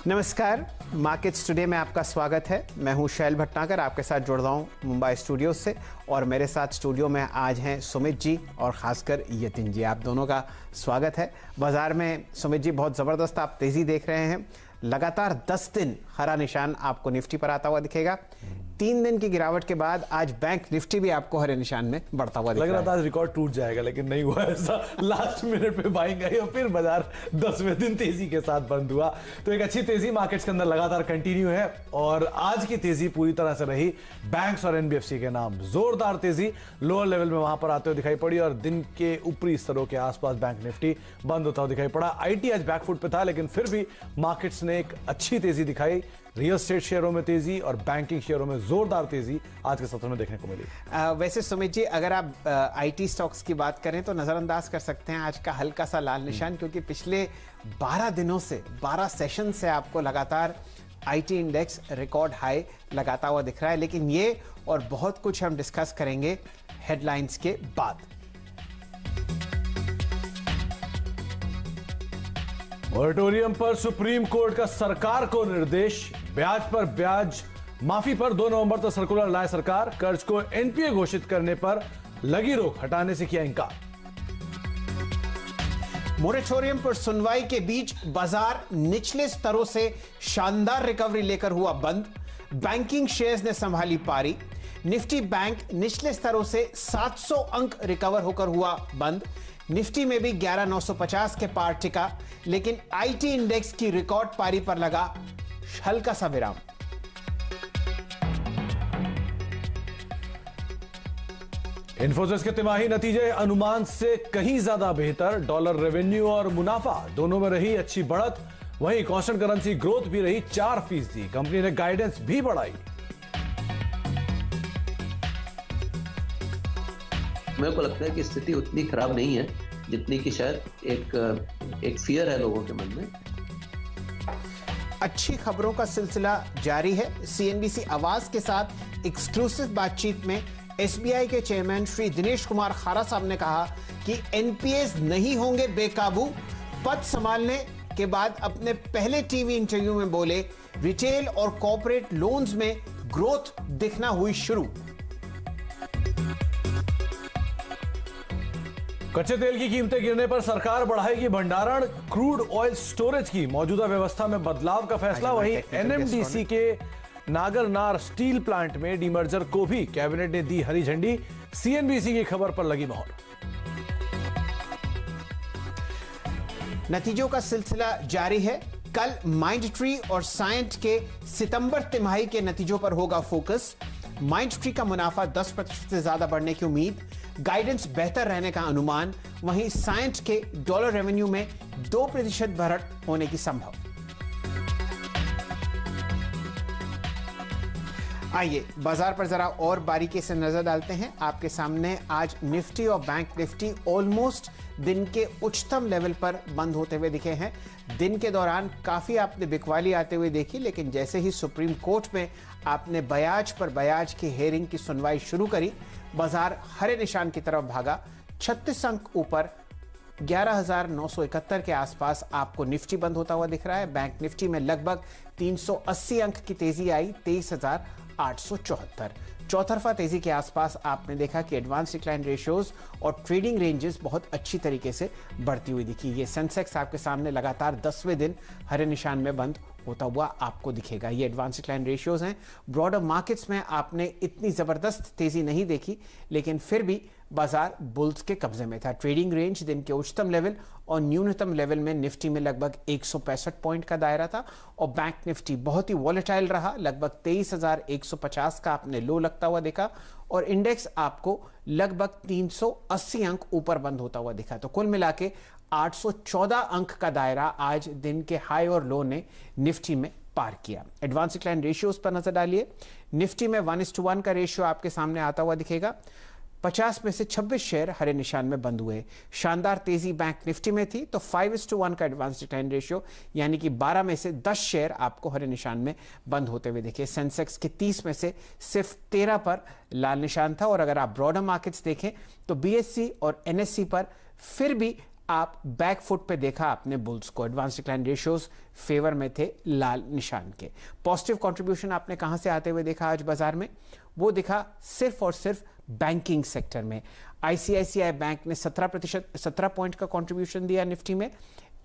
नमस्कार, markets today में आपका स्वागत है। मैं हूं शैल भटनागर, आपके साथ जुड़ रहा हूं मुंबई स्टूडियो से। और मेरे साथ स्टूडियो में आज हैं सुमित जी और खासकर यतिन जी। आप दोनों का स्वागत है। बाजार में सुमित जी बहुत ज़बरदस्त आप तेज़ी देख रहे हैं। लगातार 10 दिन हरा निशान आपको निफ्टी पर आता हुआ दिखेगा। 3 दिन की गिरावट के बाद आज बैंक निफ्टी भी आपको हरे निशान में बढ़ता हुआ दिख रहा है। लग रहा था आज रिकॉर्ड टूट जाएगा, लेकिन नहीं हुआ ऐसा। लास्ट मिनट पे बाइंग आई और फिर बाजार 10वें दिन तेजी के साथ बंद हुआ। तो एक अच्छी तेजी मार्केट्स के अंदर लगातार कंटिन्यू है और आज की तेजी पूरी तरह से रही बैंक्स और एनबीएफसी के नाम। जोरदार तेजी लोअर लेवल में वहां पर आते हुए दिखाई पड़ी और दिन के ऊपरी स्तरों के आसपास बैंक निफ्टी बंद होता हुआ दिखाई पड़ा। आईटी आज बैकफुट पे था, लेकिन फिर भी मार्केट्स ने एक अच्छी तेजी दिखाई। रियल एस्टेट शेयरों में तेजी और बैंकिंग शेयरों में जोरदार तेजी आज के सत्र में देखने को मिली। वैसे सुमित जी, अगर आप आईटी स्टॉक्स की बात करें तो नजरअंदाज कर सकते हैं आज का हल्का सा लाल निशान, क्योंकि पिछले 12 दिनों से 12 सेशन से आपको लगातार आईटी इंडेक्स रिकॉर्ड हाई लगाता हुआ दिख रहा है। लेकिन ये और बहुत कुछ हम डिस्कस करेंगे हेडलाइंस के बाद। मॉरेटोरियम पर सुप्रीम कोर्ट का सरकार को निर्देश। ब्याज पर ब्याज माफी पर 2 नवंबर तक सर्कुलर लाए सरकार। कर्ज को एनपीए घोषित करने पर लगी रोक हटाने से किया इनकार। मॉरेटोरियम पर सुनवाई के बीच बाजार निचले स्तरों से शानदार रिकवरी लेकर हुआ बंद। बैंकिंग शेयर्स ने संभाली पारी। निफ्टी बैंक निचले स्तरों से 700 अंक रिकवर होकर हुआ बंद। निफ्टी में भी 11,950 के पार टिका, लेकिन आईटी इंडेक्स की रिकॉर्ड पारी पर लगा हल्का सा विराम। इन्फोसिस के तिमाही नतीजे अनुमान से कहीं ज्यादा बेहतर। डॉलर रेवेन्यू और मुनाफा दोनों में रही अच्छी बढ़त। वहीं कांस्टेंट करेंसी ग्रोथ भी रही 4%। कंपनी ने गाइडेंस भी बढ़ाई। मेरे को लगता है कि स्थिति उतनी खराब नहीं है जितनी कि शायद एक फियर है लोगों के मन में। अच्छी खबरों का सिलसिला जारी है। सीएनबीसी आवाज के साथ एक्सक्लूसिव बातचीत में एसबीआई के चेयरमैन श्री दिनेश कुमार खारा साहब ने कहा कि एनपीएस नहीं होंगे बेकाबू। पद संभालने के बाद अपने पहले टीवी इंटरव्यू में बोले रिटेल और कॉर्पोरेट लोन्स में ग्रोथ दिखना हुई शुरू। कच्चे तेल की कीमतें गिरने पर सरकार बढ़ाएगी भंडारण। क्रूड ऑयल स्टोरेज की मौजूदा व्यवस्था में बदलाव का फैसला। वहीं एनएमडीसी के नागरनार स्टील प्लांट में डीमर्जर को भी कैबिनेट ने दी हरी झंडी। सीएनबीसी की खबर पर लगी मोहर। नतीजों का सिलसिला जारी है। कल माइंडट्री और साइंट के सितंबर तिमाही के नतीजों पर होगा फोकस। माइंडट्री का मुनाफा 10% से ज्यादा बढ़ने की उम्मीद, गाइडेंस बेहतर रहने का अनुमान। वहीं साइंट के डॉलर रेवेन्यू में 2% बढ़त होने की संभव। आइए बाजार पर जरा और बारीकी से नजर डालते हैं। आपके सामने आज निफ्टी और बैंक निफ्टी ऑलमोस्ट दिन के उच्चतम लेवल पर बंद होते हुए दिखे हैं। दिन के दौरान काफी आपने बिकवाली आते हुए देखी, लेकिन जैसे ही सुप्रीम कोर्ट में आपने ब्याज पर ब्याज की हेयरिंग की सुनवाई शुरू करी, बाजार हरे निशान की तरफ भागा। 36 अंक ऊपर 11,971 के आसपास आपको निफ्टी बंद होता हुआ दिख रहा है। बैंक निफ्टी में लगभग 380 अंक की तेजी आई, 23,874। चौतरफा तेजी के आसपास आपने देखा कि एडवांस डिक्लाइन रेशियोज और ट्रेडिंग रेंजेस बहुत अच्छी तरीके से बढ़ती हुई दिखी। ये सेंसेक्स आपके सामने लगातार 10वें दिन हरे निशान में बंद होता हुआ आपको दिखेगा। ये एडवांस डिक्लाइन रेशियोज हैं। ब्रॉडर मार्केट्स में आपने इतनी जबरदस्त तेजी नहीं देखी, लेकिन फिर भी बाजार बुल्स के कब्जे में था। ट्रेडिंग रेंज दिन के उच्चतम लेवल और न्यूनतम लेवल में निफ्टी में लगभग 165 पॉइंट का दायरा था और बैंक निफ्टी बहुत ही वॉलेटाइल रहा। लगभग 23,150 का आपने लो लगता हुआ देखा और इंडेक्स आपको लगभग 380 अंक ऊपर बंद होता हुआ दिखा। तो कुल मिला के 814 अंक का दायरा आज दिन के हाई और लो ने निफ्टी में पार किया। एडवांस डिक्लाइन रेशियोज पर नजर डालिए। निफ्टी में 1:1 का रेशियो आपके सामने आता हुआ दिखेगा। 50 में से 26 शेयर हरे निशान में बंद हुए। शानदार तेजी बैंक निफ्टी में थी, तो 5:1 का एडवांस डिक्लाइन रेशियो, यानी कि 12 में से 10 शेयर आपको हरे निशान में बंद होते हुए दिखे। सेंसेक्स के 30 में से सिर्फ 13 पर लाल निशान था। और अगर आप ब्रॉडर मार्केट्स देखें तो बीएससी और एनएससी पर फिर भी आप बैक फुट पे देखा आपने बुल्स को, एडवांस डिक्लाइन रेशियोज फेवर में थे लाल निशान के। पॉजिटिव कंट्रीब्यूशन आपने कहां से आते हुए देखा आज बाजार में? वो दिखा सिर्फ और सिर्फ बैंकिंग सेक्टर में। आईसीआईसीआई बैंक ने 17 पॉइंट का कंट्रीब्यूशन दिया निफ्टी में।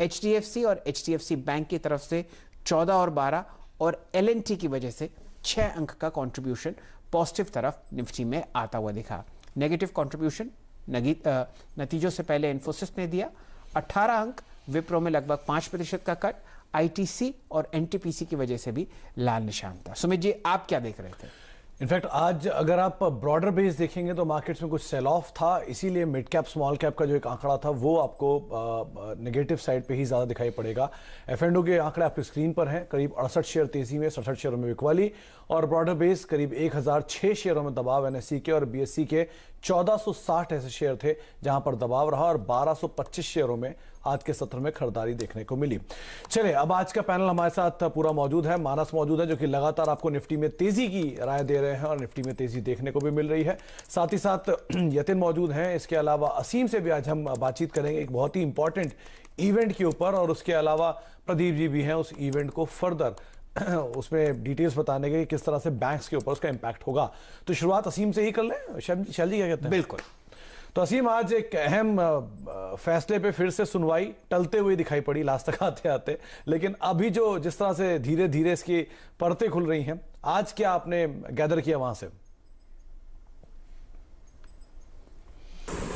एचडीएफसी और एचडीएफसी बैंक की तरफ से 14 और 12 और एलएनटी की वजह से 6 अंक का कंट्रीब्यूशन पॉजिटिव तरफ निफ्टी में आता हुआ दिखा। नेगेटिव कंट्रीब्यूशन नतीजों से पहले इन्फोसिस ने दिया 18 अंक, विप्रो में लगभग 5% का कट, आईटीसी और एनटीपीसी की वजह से भी लाल निशान था। सुमित जी, आप क्या देख रहे थे? इनफैक्ट आज अगर आप ब्रॉडर बेस देखेंगे तो मार्केट्स में कुछ सेल ऑफ था, इसीलिए मिड कैप स्मॉल कैप का जो एक आंकड़ा था वो आपको नेगेटिव साइड पे ही ज्यादा दिखाई पड़ेगा। एफएनडो के आंकड़े आपकी स्क्रीन पर हैं, करीब 68 शेयर तेजी में, 67 शेयरों में बिकवाली, और ब्रॉडर बेस करीब 1006 शेयरों में दबाव एनएससी के, और बीएससी के 1460 ऐसे शेयर थे जहां पर दबाव रहा, और 1225 शेयरों में आज के सत्र में खरीदारी देखने को मिली। चलिए, अब आज का पैनल हमारे साथ पूरा मौजूद है। मानस मौजूद है जो कि लगातार आपको निफ्टी में तेजी की राय दे रहे हैं और निफ्टी में तेजी देखने को भी मिल रही है। साथ ही साथ यतिन मौजूद हैं। इसके अलावा असीम से भी आज हम बातचीत करेंगे एक बहुत ही इंपॉर्टेंट इवेंट के ऊपर, और उसके अलावा प्रदीप जी भी हैं उस इवेंट को फर्दर उसमें डिटेल्स बताने के किस तरह से बैंक्स के ऊपर उसका इंपैक्ट होगा। तो शुरुआत असीम से ही कर लें। शैल जी क्या कहते हैं? बिल्कुल। तो असीम, आज एक अहम फैसले पे फिर से सुनवाई टलते हुए दिखाई पड़ी लास्ट तक आते आते, लेकिन अभी जो जिस तरह से धीरे धीरे इसकी परतें खुल रही हैं, आज क्या आपने गैदर किया वहां से?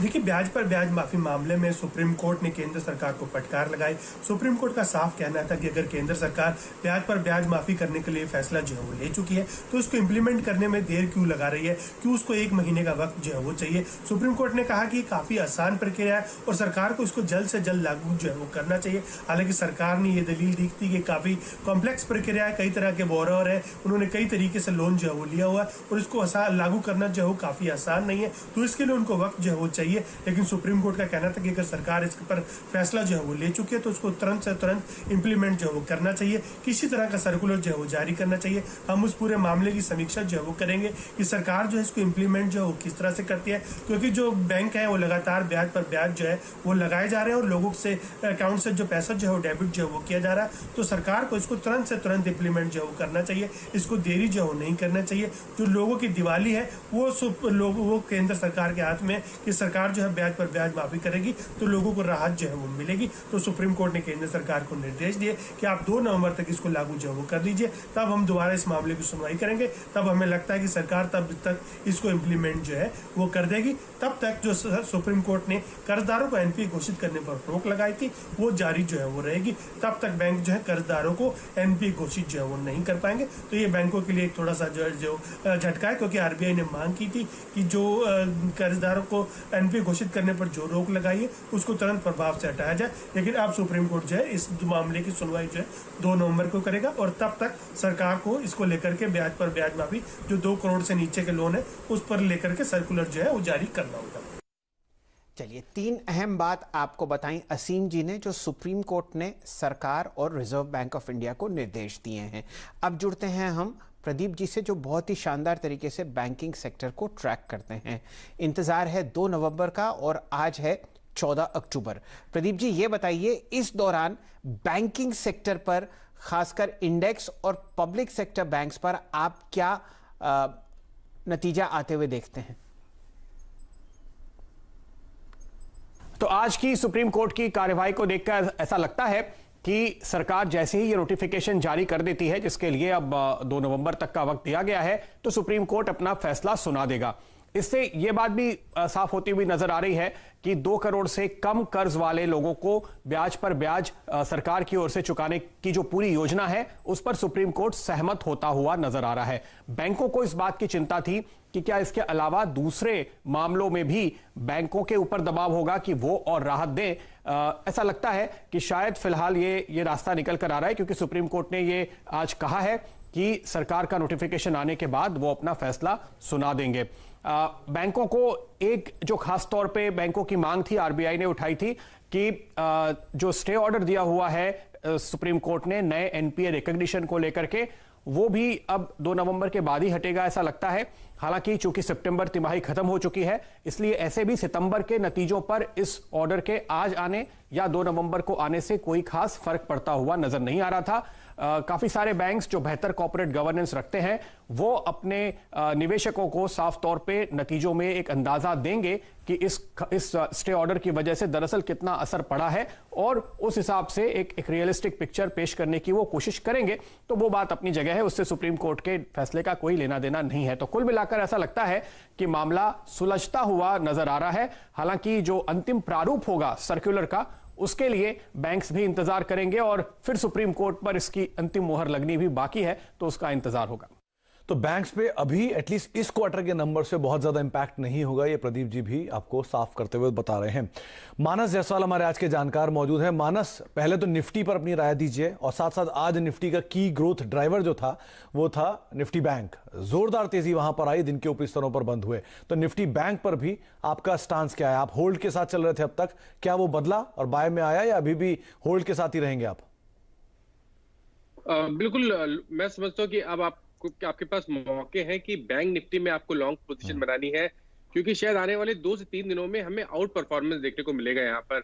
देखिए, ब्याज पर ब्याज माफी मामले में सुप्रीम कोर्ट ने केंद्र सरकार को फटकार लगाई। सुप्रीम कोर्ट का साफ कहना था कि अगर केंद्र सरकार ब्याज पर ब्याज माफी करने के लिए फैसला जो है वो ले चुकी है तो उसको इम्प्लीमेंट करने में देर क्यों लगा रही है, क्यों उसको 1 महीने का वक्त जो है वो चाहिए। सुप्रीम कोर्ट ने कहा कि काफी आसान प्रक्रिया है और सरकार को इसको जल्द से जल्द लागू जो है वो करना चाहिए। हालांकि सरकार ने ये दलील दी थी कि काफी कॉम्प्लेक्स प्रक्रिया है, कई तरह के बोरोवर है, उन्होंने कई तरीके से लोन जो है वो लिया हुआ है और इसको लागू करना जो है वो काफी आसान नहीं है, तो इसके लिए उनको वक्त जो है वो चाहिए। लेकिन सुप्रीम कोर्ट का कहना था कि अगर सरकार इस पर फैसला जो है वो ले चुकी है तो उसको तुरंत से तुरंत इंप्लीमेंट जो है वो करना चाहिए, किसी तरह का सर्कुलर जो है वो जारी करना चाहिए। हम उस पूरे मामले की समीक्षा जो है वो करेंगे कि सरकार जो है इसको इंप्लीमेंट जो है वो किस तरह से करती है, क्योंकि जो बैंक है वो लगातार ब्याज पर ब्याज जो है वो लगाए जा रहे हैं और लोगों से अकाउंट से जो पैसा जो है वो डेबिट जो है वो किया जा रहा है। तो सरकार को इसको तुरंत से तुरंत इंप्लीमेंट जो है वो करना चाहिए, इसको देरी जो है नहीं करना चाहिए। जो लोगों की दिवाली है वो केंद्र सरकार के हाथ में, कि सरकार जो है ब्याज पर ब्याज माफी करेगी तो लोगों को राहत जो है वो मिलेगी। तो सुप्रीम कोर्ट ने केंद्र सरकार को निर्देश दिए कि आप 2 नवंबर तक इसको लागू जो है वो कर दीजिए, तब हम दोबारा इस मामले की सुनवाई करेंगे। तब हमें लगता है कि सरकार तब तक इसको इम्प्लीमेंट जो है वो कर देगी। तब तक जो सुप्रीम कोर्ट ने कर्जदारों को एनपीए घोषित करने पर रोक लगाई थी वो जारी जो है वो रहेगी। तब तक बैंक जो है कर्जदारों को एनपीए घोषित जो है वो नहीं कर पाएंगे। तो ये बैंकों के लिए थोड़ा सा जो झटका है, क्योंकि आरबीआई ने मांग की थी कि जो कर्जदारों को एनपीए घोषित करने पर जो रोक लगाई है उसको तुरंत प्रभाव से हटाया जाए। लेकिन अब सुप्रीम कोर्ट जो है इस मामले की सुनवाई जो है 2 नवंबर को करेगा और तब तक सरकार को इसको लेकर के ब्याज पर ब्याज माफी जो 2 करोड़ से नीचे के लोन है उस पर लेकर के सर्कुलर जो है वो जारी करना होगा। चलिए, 3 अहम बात आपको बताई असीम जी ने जो सुप्रीम कोर्ट ने सरकार और रिजर्व बैंक ऑफ इंडिया को निर्देश दिए हैं। अब जुड़ते हैं हम प्रदीप जी से जो बहुत ही शानदार तरीके से बैंकिंग सेक्टर को ट्रैक करते हैं। इंतजार है 2 नवंबर का और आज है 14 अक्टूबर। प्रदीप जी, ये बताइए इस दौरान बैंकिंग सेक्टर पर, खासकर इंडेक्स और पब्लिक सेक्टर बैंक्स पर आप क्या नतीजा आते हुए देखते हैं? तो आज की सुप्रीम कोर्ट की कार्यवाही को देखकर ऐसा लगता है कि सरकार जैसे ही ये नोटिफिकेशन जारी कर देती है, जिसके लिए अब 2 नवंबर तक का वक्त दिया गया है, तो सुप्रीम कोर्ट अपना फैसला सुना देगा। इससे यह बात भी साफ होती हुई नजर आ रही है कि 2 करोड़ से कम कर्ज वाले लोगों को ब्याज पर ब्याज सरकार की ओर से चुकाने की जो पूरी योजना है उस पर सुप्रीम कोर्ट सहमत होता हुआ नजर आ रहा है। बैंकों को इस बात की चिंता थी कि क्या इसके अलावा दूसरे मामलों में भी बैंकों के ऊपर दबाव होगा कि वो और राहत दें। ऐसा लगता है कि शायद फिलहाल ये रास्ता निकल कर आ रहा है, क्योंकि सुप्रीम कोर्ट ने ये आज कहा है कि सरकार का नोटिफिकेशन आने के बाद वो अपना फैसला सुना देंगे। बैंकों को एक जो खास तौर पे बैंकों की मांग थी, आरबीआई ने उठाई थी कि जो स्टे ऑर्डर दिया हुआ है सुप्रीम कोर्ट ने नए एनपीए रिकॉग्निशन को लेकर के, वो भी अब 2 नवंबर के बाद ही हटेगा ऐसा लगता है। हालांकि चूंकि सितंबर तिमाही खत्म हो चुकी है, इसलिए ऐसे भी सितंबर के नतीजों पर इस ऑर्डर के आज आने या 2 नवंबर को आने से कोई खास फर्क पड़ता हुआ नजर नहीं आ रहा था। काफी सारे बैंक्स जो बेहतर कॉर्पोरेट गवर्नेंस रखते हैं वो अपने निवेशकों को साफ तौर पे नतीजों में एक अंदाजा देंगे कि इस स्टे ऑर्डर की वजह से दरअसल कितना असर पड़ा है, और उस हिसाब से एक रियलिस्टिक पिक्चर पेश करने की वो कोशिश करेंगे। तो वो बात अपनी जगह है, उससे सुप्रीम कोर्ट के फैसले का कोई लेना देना नहीं है। तो कुल मिलाकर ऐसा लगता है कि मामला सुलझता हुआ नजर आ रहा है। हालांकि जो अंतिम प्रारूप होगा सर्कुलर का, उसके लिए बैंक्स भी इंतजार करेंगे और फिर सुप्रीम कोर्ट पर इसकी अंतिम मुहर लगनी भी बाकी है, तो उसका इंतजार होगा। तो बैंक्स पे अभी एटलीस्ट इस क्वार्टर के नंबर से बहुत ज्यादा इंपैक्ट नहीं होगा, ये प्रदीप जी भी आपको साफ करते हुए बता रहे हैं। मानस जायसवाल हमारे आज के जानकार मौजूद है। मानस, पहले तो निफ्टी पर अपनी राय दीजिए, और साथ साथ आज निफ्टी का की ग्रोथ ड्राइवर जो था वो था निफ्टी बैंक। जोरदार तेजी वहां पर आई, दिन के ऊपरी स्तरों पर बंद हुए। तो निफ्टी बैंक पर भी आपका स्टांस क्या है? आप होल्ड के साथ चल रहे थे अब तक, क्या वो बदला और बाय में आया, या अभी भी होल्ड के साथ ही रहेंगे आप? बिल्कुल, मैं समझता हूँ कि अब आपके पास मौके हैं कि बैंक निफ्टी में आपको लॉन्ग पोजीशन बनानी है, क्योंकि शायद आने वाले 2 से 3 दिनों में हमें आउट परफॉर्मेंस देखने को मिलेगा। यहाँ पर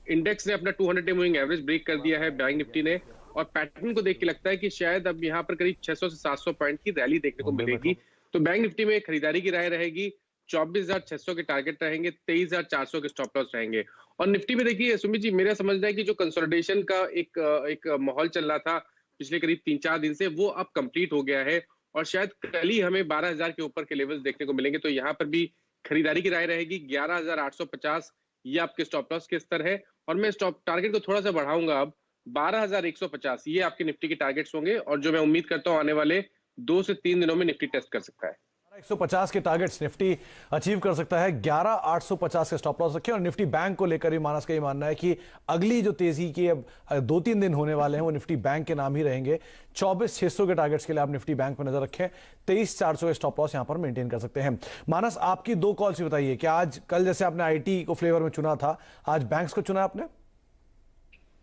इंडेक्स ने अपना 200 डे मूविंग एवरेज ब्रेक कर दिया है बैंक निफ्टी ने, और पैटर्न को देख के लगता है कि शायद अब यहाँ पर करीब 600 से 700 पॉइंट की रैली देखने को मिलेगी। तो बैंक निफ्टी में खरीदारी की राय रहेगी। 24,600 के टारगेट रहेंगे, 23,400 के स्टॉप लॉस रहेंगे। और निफ्टी में देखिए सुमित जी, मेरा समझना है कि जो कंसोलिडेशन का एक माहौल चल रहा था पिछले करीब 3-4 दिन से, वो अब कंप्लीट हो गया है, और शायद कल ही हमें 12,000 के ऊपर के लेवल्स देखने को मिलेंगे। तो यहाँ पर भी खरीदारी की राय रहेगी। 11,850 ये आपके स्टॉप लॉस के स्तर है, और मैं स्टॉप टारगेट को थोड़ा सा बढ़ाऊंगा, अब 12,150 ये आपके निफ्टी के टारगेट्स होंगे, और जो मैं उम्मीद करता हूँ आने वाले 2 से 3 दिनों में निफ्टी टेस्ट कर सकता है। 150 के टारगेट्स निफ्टी अचीव कर सकता है। 11,850 के स्टॉप लॉस रखे। और निफ्टी बैंक को लेकर भी मानस का ये मानना है कि अगली जो तेजी की अब 2-3 दिन होने वाले हैं वो निफ्टी बैंक के नाम ही रहेंगे। 24,600 के टारगेट्स के लिए आप निफ्टी बैंक पर नजर रखें। 23,400 के स्टॉप लॉस यहां पर मेंटेन कर सकते हैं। मानस, आपकी 2 कॉल्स बताइए कि आज कल जैसे आपने आईटी को फ्लेवर में चुना था, आज बैंक्स को चुना आपने?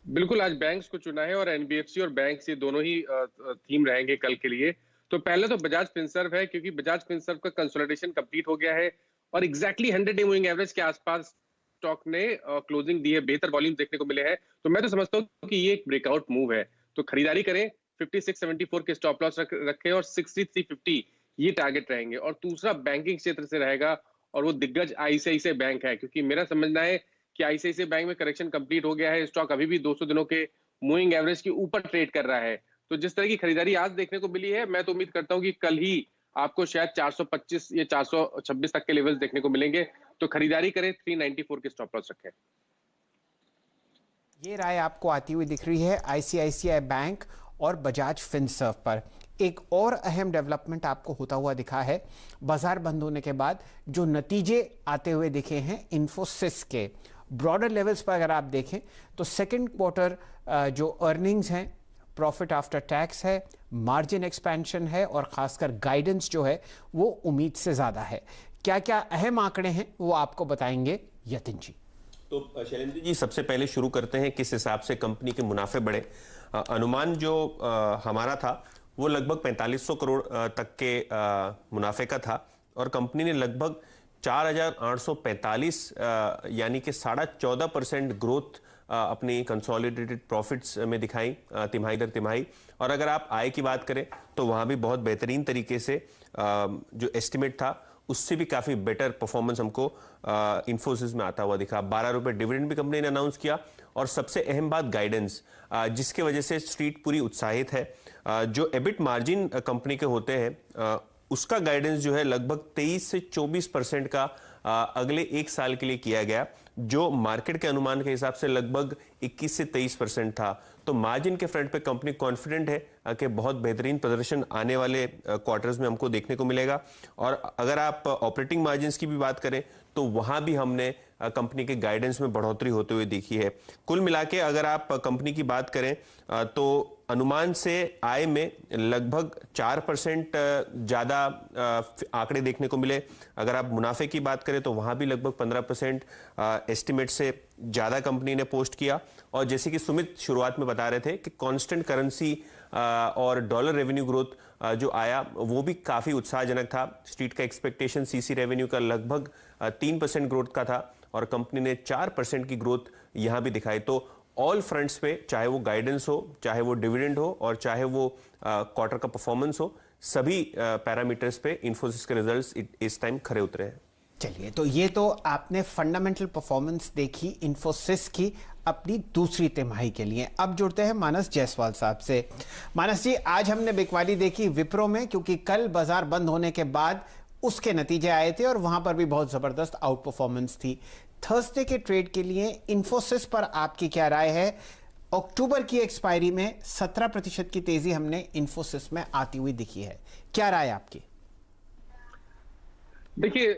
बिल्कुल, आज बैंक्स को चुना है, और एनबीएफसी और बैंक्स ये दोनों ही थीम रहेंगे कल के लिए। तो पहले तो बजाज फिनसर्व है, क्योंकि बजाज फिनसर्व का कंसोलिडेशन कंप्लीट हो गया है, और एग्जैक्टली 100 डे मूविंग एवरेज के आसपास स्टॉक ने क्लोजिंग दी है। बेहतर वॉल्यूम देखने को मिले हैं, तो मैं तो समझता हूँ कि ये एक ब्रेकआउट मूव है। तो खरीदारी करें, 5674 के स्टॉप लॉस रखें, और 6350 ये टारगेट रहेंगे। और दूसरा बैंकिंग क्षेत्र से रहेगा, और वो दिग्गज आईसीआईसीआई बैंक है, क्योंकि मेरा समझना है कि आईसीआईसीआई बैंक में करेक्शन कंप्लीट हो गया है। स्टॉक अभी भी 200 दिनों के मूविंग एवरेज के ऊपर ट्रेड कर रहा है। तो जिस तरह की खरीदारी आज देखने को मिली है, मैं तो उम्मीद करता हूं कि कल ही आपको शायद 425 या 426 तक के लेवल्स देखने को मिलेंगे। तो खरीदारी करें, 394 के स्टॉप लॉस रखें। ये राय आपको आती हुई दिख रही है आईसीआईसीआई बैंक और बजाज फिनसर्व पर। एक और अहम डेवलपमेंट आपको होता हुआ दिखा है बाजार बंद होने के बाद, जो नतीजे आते हुए दिखे हैं इन्फोसिस के ब्रॉडर लेवल्स पर। अगर आप देखें तो सेकंड क्वार्टर जो अर्निंग्स हैं, प्रॉफिट आफ्टर टैक्स है, मार्जिन एक्सपेंशन है, और खासकर गाइडेंस जो है वो उम्मीद से ज्यादा है। क्या क्या अहम आंकड़े हैं वो आपको बताएंगे यतिन जी। तो शैलेंद्र जी, सबसे पहले शुरू करते हैं किस हिसाब से कंपनी के मुनाफे बढ़े। अनुमान जो हमारा था वो लगभग 4500 करोड़ तक के मुनाफे का था, और कंपनी ने लगभग 4,845 यानी कि 14.5% ग्रोथ अपनी कंसोलिडेटेड प्रॉफिट्स में दिखाई तिमाही दर तिमाही। और अगर आप आय की बात करें तो वहाँ भी बहुत बेहतरीन तरीके से जो एस्टिमेट था उससे भी काफ़ी बेटर परफॉर्मेंस हमको इन्फोसिस में आता हुआ दिखा। 12 रुपये डिविडेंड भी कंपनी ने अनाउंस किया, और सबसे अहम बात गाइडेंस, जिसके वजह से स्ट्रीट पूरी उत्साहित है। जो एबिट मार्जिन कंपनी के होते हैं उसका गाइडेंस जो है लगभग 23 से 24% का अगले 1 साल के लिए किया गया, जो मार्केट के अनुमान के हिसाब से लगभग 21 से 23% था। तो मार्जिन के फ्रंट पे कंपनी कॉन्फिडेंट है कि बहुत बेहतरीन प्रदर्शन आने वाले क्वार्टर्स में हमको देखने को मिलेगा। और अगर आप ऑपरेटिंग मार्जिन्स की भी बात करें तो वहां भी हमने कंपनी के गाइडेंस में बढ़ोतरी होते हुए देखी है। कुल मिला के अगर आप कंपनी की बात करें तो अनुमान से आय में लगभग 4% ज़्यादा आंकड़े देखने को मिले। अगर आप मुनाफे की बात करें तो वहाँ भी लगभग 15% एस्टिमेट से ज़्यादा कंपनी ने पोस्ट किया। और जैसे कि सुमित शुरुआत में बता रहे थे कि कांस्टेंट करेंसी और डॉलर रेवेन्यू ग्रोथ जो आया वो भी काफ़ी उत्साहजनक था। स्ट्रीट का एक्सपेक्टेशन सीसी रेवेन्यू का लगभग 3% ग्रोथ का था और कंपनी ने 4% की ग्रोथ यहाँ भी दिखाई। तो ऑल फ्रंट्स पे, चाहे वो गाइडेंस हो, चाहे वो डिविडेंड हो और चाहे वो क्वार्टर का परफॉर्मेंस हो, सभी पैरामीटर्स पे इन्फोसिस के रिजल्ट्स इस टाइम खरे उतरे हैं। चलिए, तो ये तो आपने फंडामेंटल परफॉर्मेंस देखी इन्फोसिस की अपनी दूसरी तिमाही के लिए। अब जुड़ते हैं मानस जायसवाल साहब से। मानस जी, आज हमने बिकवाली देखी विप्रो में, क्योंकि कल बाजार बंद होने के बाद उसके नतीजे आए थे और वहां पर भी बहुत जबरदस्त आउट परफॉर्मेंस थी। थर्सडे के ट्रेड के लिए इन्फोसिस पर आपकी क्या राय है? अक्टूबर की एक्सपायरी में 17% की तेजी हमने इन्फोसिस में आती हुई दिखी है, क्या राय आपकी? देखिए,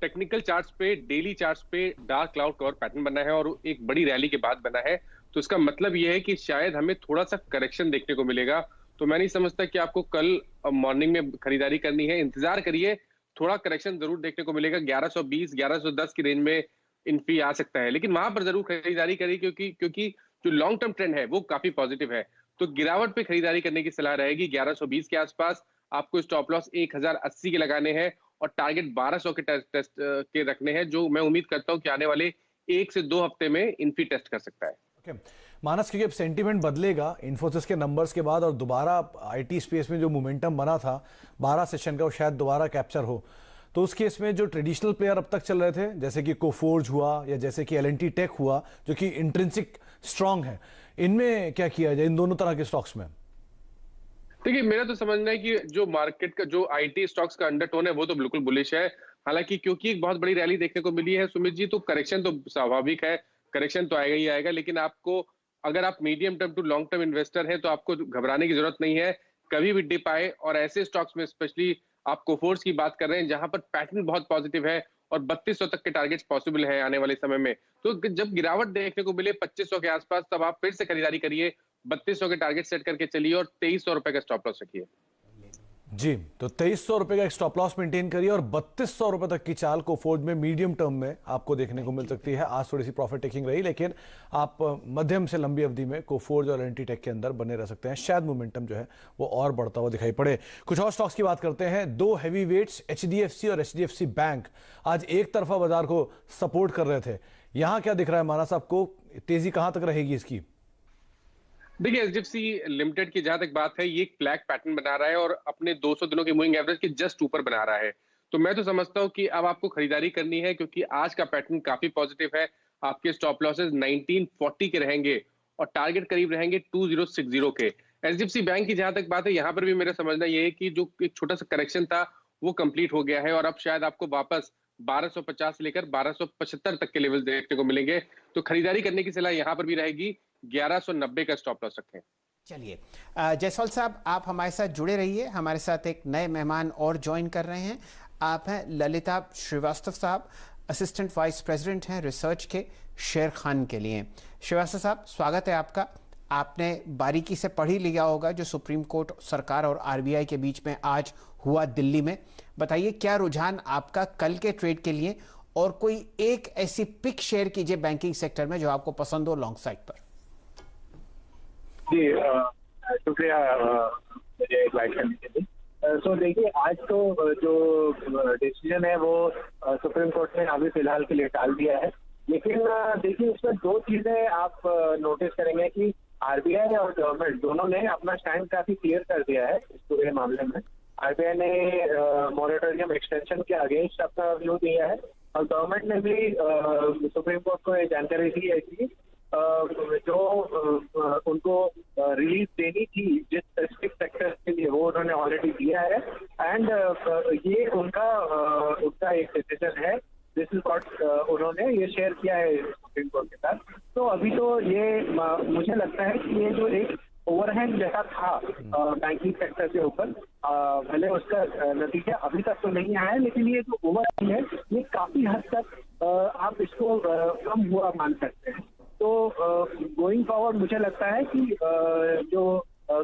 टेक्निकल चार्ट्स पे, डेली चार्ट्स पे डार्क क्लाउड कवर पैटर्न बना है और एक बड़ी रैली के बाद बना है, तो इसका मतलब यह है कि शायद हमें थोड़ा सा करेक्शन देखने को मिलेगा। तो मैं नहीं समझता कि आपको कल मॉर्निंग में खरीदारी करनी है, इंतजार करिए, थोड़ा करेक्शन जरूर देखने को मिलेगा। 1120 1110 की रेंज में इन्फी आ सकता है, लेकिन वहां पर जरूर खरीदारी करिए क्योंकि जो लॉन्ग टर्म ट्रेंड है वो काफी पॉजिटिव है। तो गिरावट पे खरीदारी करने की सलाह रहेगी। 1120 के आसपास आपको स्टॉप लॉस 1080 के लगाने हैं और टारगेट 1200 के टेस्ट के रखने हैं, जो मैं उम्मीद करता हूं कि आने वाले 1 से 2 हफ्ते में इन्फी टेस्ट कर सकता है। Okay. मानस, क्योंकि अब सेंटीमेंट बदलेगा इन्फोसिस के नंबर्स के बाद और दोबारा आईटी स्पेस में जो मोमेंटम बना था 12 सेशन का, वो शायद दोबारा कैप्चर हो, तो उस केस में जो ट्रेडिशनल प्लेयर अब तक चल रहे थे, जैसे कि कोफोर्ज हुआ या जैसे कि एल&टी टेक हुआ, जो कि इंट्रिंसिक स्ट्रांग है, इनमें क्या किया जाए इन दोनों तरह के स्टॉक्स में? देखिए, मेरा तो समझना है कि जो मार्केट का जो आईटी स्टॉक्स का अंडरटोन है वो तो बिल्कुल बुलिश है। हालांकि क्योंकि एक बहुत बड़ी रैली देखने को मिली है सुमित जी, तो करेक्शन तो स्वाभाविक है, करेक्शन तो आएगा ही आएगा। लेकिन आपको, अगर आप medium term to long term investor हैं, तो आपको घबराने की जरूरत नहीं है, कभी भी डिप आए। और ऐसे स्टॉक्स में स्पेशली आप कोफोर्स की बात कर रहे हैं जहां पर पैटर्न बहुत पॉजिटिव है और 3200 तक के टारगेट्स पॉसिबल है आने वाले समय में। तो जब गिरावट देखने को मिले 2500 के आसपास, तब आप फिर से खरीदारी करिए, 3200 के टारगेट सेट करके चलिए और 2300 रुपए का स्टॉप लॉस रखिए। जी, तो 2300 रुपए का एक स्टॉप लॉस मेंटेन करिए और 3200 रुपए तक की चाल कोफोर्ज में मीडियम टर्म में आपको देखने को मिल सकती है। आज थोड़ी सी प्रॉफिट टेकिंग रही, लेकिन आप मध्यम से लंबी अवधि में कोफोर्ज और एल&टी टेक के अंदर बने रह सकते हैं। शायद मोमेंटम जो है वो और बढ़ता हुआ दिखाई पड़े। कुछ और स्टॉक्स की बात करते हैं। दो हैवी वेट्स एचडीएफसी और एचडीएफसी बैंक आज एक तरफा बाजार को सपोर्ट कर रहे थे। यहां क्या दिख रहा है मानस आपको, तेजी कहां तक रहेगी इसकी? देखिए, एचडीएफसी लिमिटेड की जहां तक बात है, ये एक फ्लैग पैटर्न बना रहा है और अपने 200 दिनों के मूविंग एवरेज के जस्ट ऊपर बना रहा है। तो मैं तो समझता हूं कि अब आपको खरीदारी करनी है, क्योंकि आज का पैटर्न काफी पॉजिटिव है। आपके स्टॉप लॉसेस 1940 के रहेंगे और टारगेट करीब रहेंगे 2060 के। एचडीएफसी बैंक की जहां तक बात है, यहां पर भी मेरा समझना यह है कि जो एक छोटा सा करेक्शन था वो कंप्लीट हो गया है और अब शायद आपको वापस 1250 से लेकर 1275 तक के लेवल देखने को मिलेंगे। तो खरीदारी करने की सलाह यहां पर भी रहेगी, 1190 का स्टॉप लॉस रखें। चलिए, जायसवाल साहब, आप हमारे साथ जुड़े रहिए। हमारे साथ एक नए मेहमान और ज्वाइन कर रहे हैं। आप हैं ललिता श्रीवास्तव साहब, असिस्टेंट वाइस प्रेसिडेंट हैं रिसर्च के शेर खान के लिए। श्रीवास्तव साहब, स्वागत है आपका। आपने बारीकी से पढ़ ही लिया होगा जो सुप्रीम कोर्ट सरकार और आरबीआई के बीच में आज हुआ दिल्ली में। बताइए, क्या रुझान आपका कल के ट्रेड के लिए, और कोई एक ऐसी पिक शेयर कीजिए बैंकिंग सेक्टर में जो आपको पसंद हो लॉन्ग साइड पर। जी, शुक्रिया मुझे इनवाइट करने के लिए। सो देखिए, आज तो जो डिसीजन है वो सुप्रीम कोर्ट ने अभी फिलहाल के लिए टाल दिया है, लेकिन देखिए इसमें दो चीजें आप नोटिस करेंगे कि आरबीआई और गवर्नमेंट दोनों ने अपना स्टैंड काफी क्लियर कर दिया है इस पूरे मामले में। आरबीआई ने मॉरेटोरियम एक्सटेंशन के अगेंस्ट अपना व्यू दिया है और गवर्नमेंट ने भी सुप्रीम कोर्ट को ये जानकारी दी है कि जो उनको रिलीफ देनी थी जिस स्पेसिफिक सेक्टर के लिए, वो उन्होंने ऑलरेडी दिया है एंड ये उनका एक डिसीजन है। दिस इज व्हाट उन्होंने ये शेयर किया है सुप्रीम कोर्ट के साथ। तो अभी तो ये मुझे लगता है कि ये जो एक ओवरहैंग जैसा था बैंकिंग सेक्टर के ऊपर, भले उसका नतीजा अभी तक तो नहीं आया है, लेकिन ये जो ओवरहैंग है ये काफी हद तक आप इसको कम हुआ मान सकते हैं। तो गोइंग फॉरवर्ड मुझे लगता है कि जो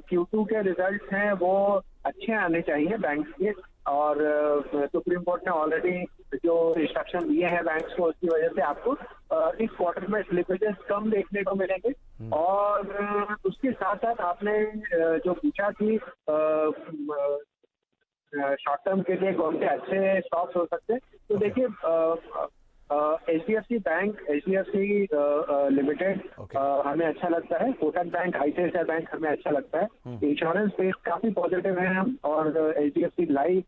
Q2 के रिजल्ट्स हैं वो अच्छे आने चाहिए बैंक के। और सुप्रीम कोर्ट ने ऑलरेडी जो इंस्ट्रक्शन दिए हैं बैंक्स को, उसकी वजह से आपको इस क्वार्टर में स्लिपेजेस कम देखने को मिलेंगे। और उसके साथ साथ आपने जो पूछा कि शॉर्ट टर्म के लिए कौन से अच्छे स्टॉक्स हो सकते हैं, तो देखिए HDFC बैंक, HDFC लिमिटेड हमें अच्छा लगता है, कोटक बैंक, ICICI बैंक हमें अच्छा लगता है। इंश्योरेंस स्पेस काफी पॉजिटिव है हम, और HDFC लाइफ,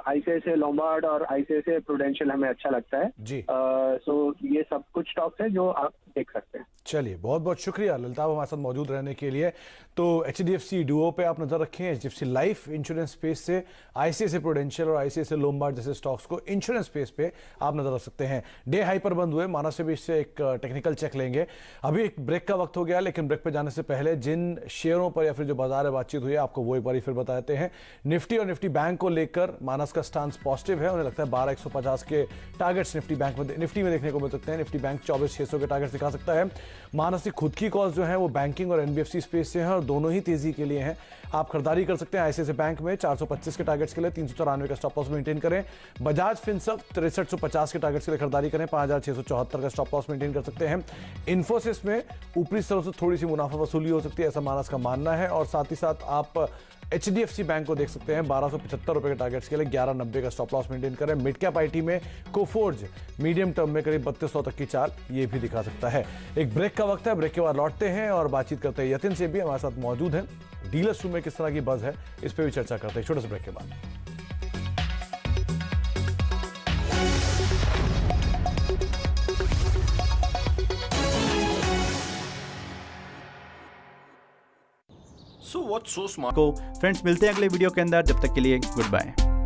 ICICI लोम्बार्ड और ICICI प्रूडेंशियल हमें अच्छा लगता है जी। सो ये सब कुछ स्टॉक्स है जो आप देख सकते हैं। चलिए, बहुत बहुत शुक्रिया ललिता हमारे साथ मौजूद रहने के लिए। तो HDFC डुओ पे आप नजर रखें, HDFC लाइफ इंश्योरेंस स्पेस से ICICI प्रूडेंशियल और ICICI लोम्बार्ड जैसे स्टॉक्स को इंश्योरेंस स्पेस पे आप नजर रख सकते हैं। डे हाई पर बंद हुए, मानव से भी इससे एक टेक्निकल चेक लेंगे। अभी एक ब्रेक का वक्त हो गया, लेकिन ब्रेक पे जाने से पहले जिन शेयरों पर या फिर जो बाजार में बातचीत हुई है, आपको वो एक बार फिर बताते हैं। निफ्टी और निफ्टी बैंक को लेकर मानस का स्टांस पॉजिटिव है, उन्हें लगता है 12150 के टारगेट्स निफ्टी में देखने को मिल सकते हैं। निफ्टी बैंक 24600 के टारगेट दिखा सकता है। मानस की खुद की कॉल्स जो है वो बैंकिंग और NBFC स्पेस से हैं और दोनों ही तेजी के लिए हैं। आप खरीदारी कर सकते हैं ICICI बैंक में 425 के टारगेट्स के लिए 394 का स्टॉप लॉस मेंटेन करें। बजाज फिनसर्व 6350 के टारगेट्स के लिए खरीदारी करें, 5674 का स्टॉप लॉस मेंटेन कर सकते हैं। इन्फोसिस में ऊपरी स्तरों से थोड़ी सी मुनाफा वसूली हो सकती है, ऐसा मानस का मानना है। और साथ ही साथ आप HDFC बैंक को देख सकते हैं 1275 रुपए के टारगेट्स के लिए 1190 का स्टॉप लॉस मेंटेन करें। मिड कैप IT में कोफोर्ज मीडियम टर्म में करीब 3200 तक की चाल ये भी दिखा सकता है। एक ब्रेक का वक्त है, ब्रेक के बाद लौटते हैं और बातचीत करते हैं। यतिन से भी हमारे साथ मौजूद हैं, डीलर्स रूम में किस तरह की बज़ है इस पर भी चर्चा करते हैं छोटे से ब्रेक के बाद। सो व्हाट्स सो स्मार्ट को फ्रेंड्स, मिलते हैं अगले वीडियो के अंदर, जब तक के लिए गुड बाय।